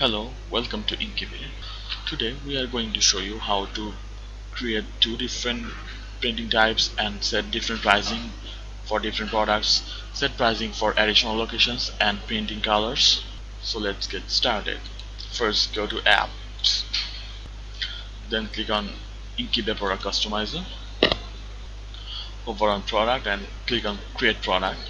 Hello, welcome to Inkybay. Today we are going to show you how to create two different printing types and set different pricing for different products, set pricing for additional locations and printing colors. So let's get started. First go to apps, then click on Inkybay Product Customizer, hover on product and click on create product.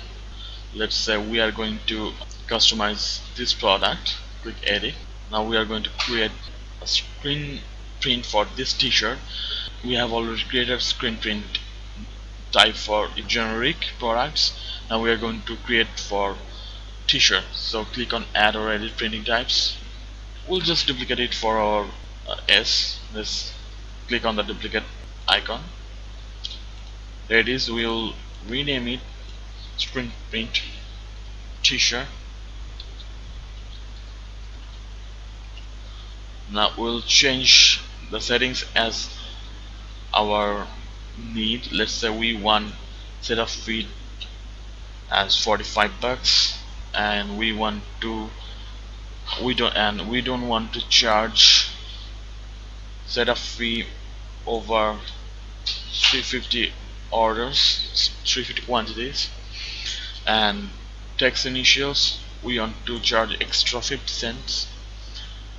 Let's say we are going to customize this product. Click edit. Now we are going to create a screen print for this t-shirt. We have already created screen print type for generic products. Now we are going to create for t-shirt. So click on add or edit printing types. We'll just duplicate it for our S. Let's click on the duplicate icon. There it is. We'll rename it screen print t-shirt. Now we'll change the settings as our need. Let's say we want setup fee as 45 bucks and we don't want to charge setup fee over 350 orders, 350 quantities, and text initials we want to charge extra 50 cents,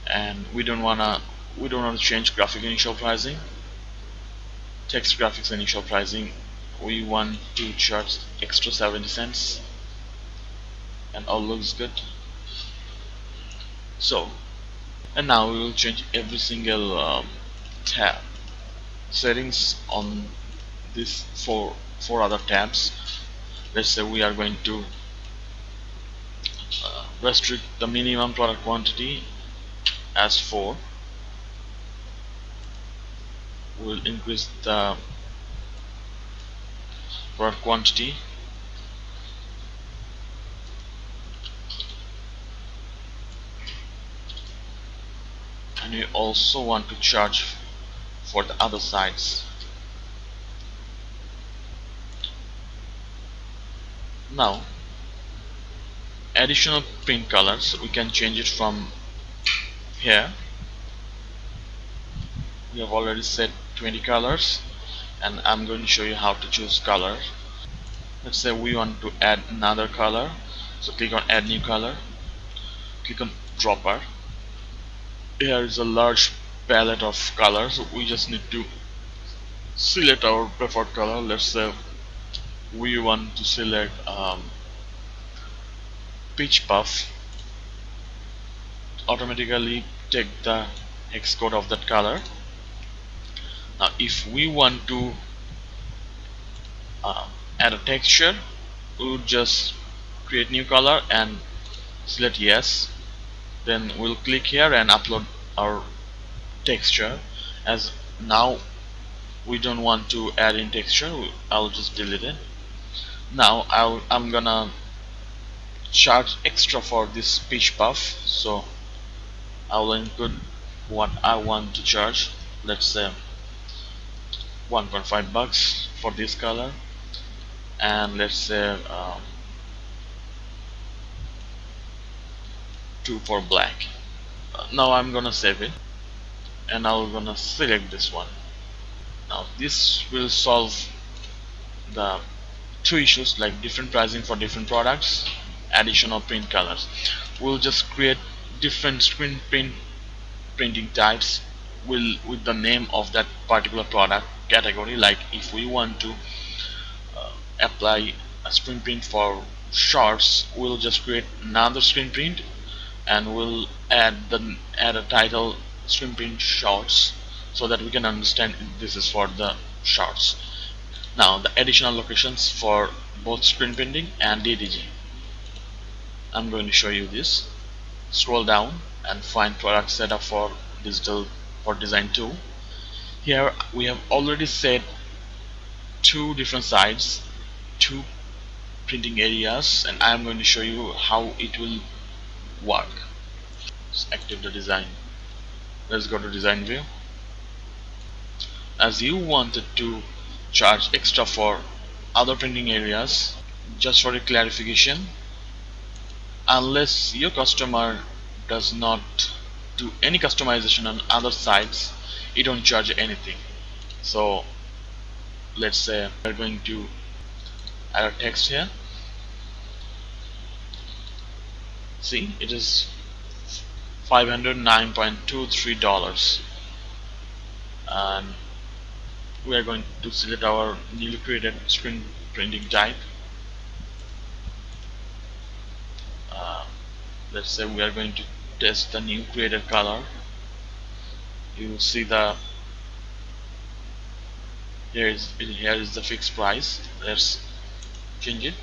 and we don't want to change graphic initial pricing. Text graphics initial pricing we want to charge extra 70 cents, and all looks good. So, and now we will change every single tab settings on these four other tabs. Let's say we are going to restrict the minimum product quantity as 4. We'll increase the product quantity, and we also want to charge for the other sides. Now additional print colors, we can change it from here. We have already set 20 colors, and I'm going to show you how to choose color. Let's say we want to add another color, so click on add new color, click on dropper. Here is a large palette of colors. We just need to select our preferred color. Let's say we want to select peach puff. Automatically take the hex code of that color. Now if we want to add a texture, we would just create new color and select yes. Then we'll click here and upload our texture. As now we don't want to add in texture, I'll just delete it. Now I'm gonna charge extra for this peach puff, so I'll input what I want to charge. Let's say 1.5 bucks for this color, and let's say 2 for black. Now I'm gonna save it, and I'm gonna select this one. Now this will solve the two issues, like different pricing for different products, additional print colors. We'll just create different screen printing types with the name of that particular product category. Like if we want to apply a screen print for shorts, we'll just create another screen print and we'll add a title screen print shorts, so that we can understand this is for the shorts. Now the additional locations for both screen printing and DTG, I'm going to show you this. Scroll down and find product setup for design 2. Here we have already set two different sides, two printing areas, and I'm going to show you how it will work. Let's active the design. Let's go to design view. As you wanted to charge extra for other printing areas, just for a clarification, unless your customer does not do any customization on other sites, you don't charge anything. So let's say we're going to add a text here. See, it is $509.23, and we are going to select our newly created screen printing type. uh, let's say we are going to test the new created color. You will see the here is the fixed price. Let's change it,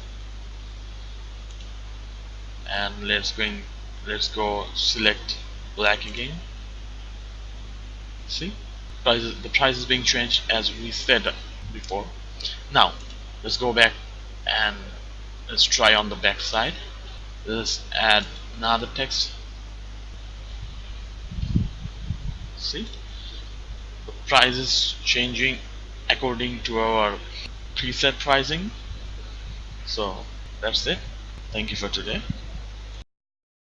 and let's go select black again. See, the price is being changed as we said before. Now let's go back and let's try on the back side. Let's add another text. See, the price is changing according to our preset pricing. So that's it. Thank you for today.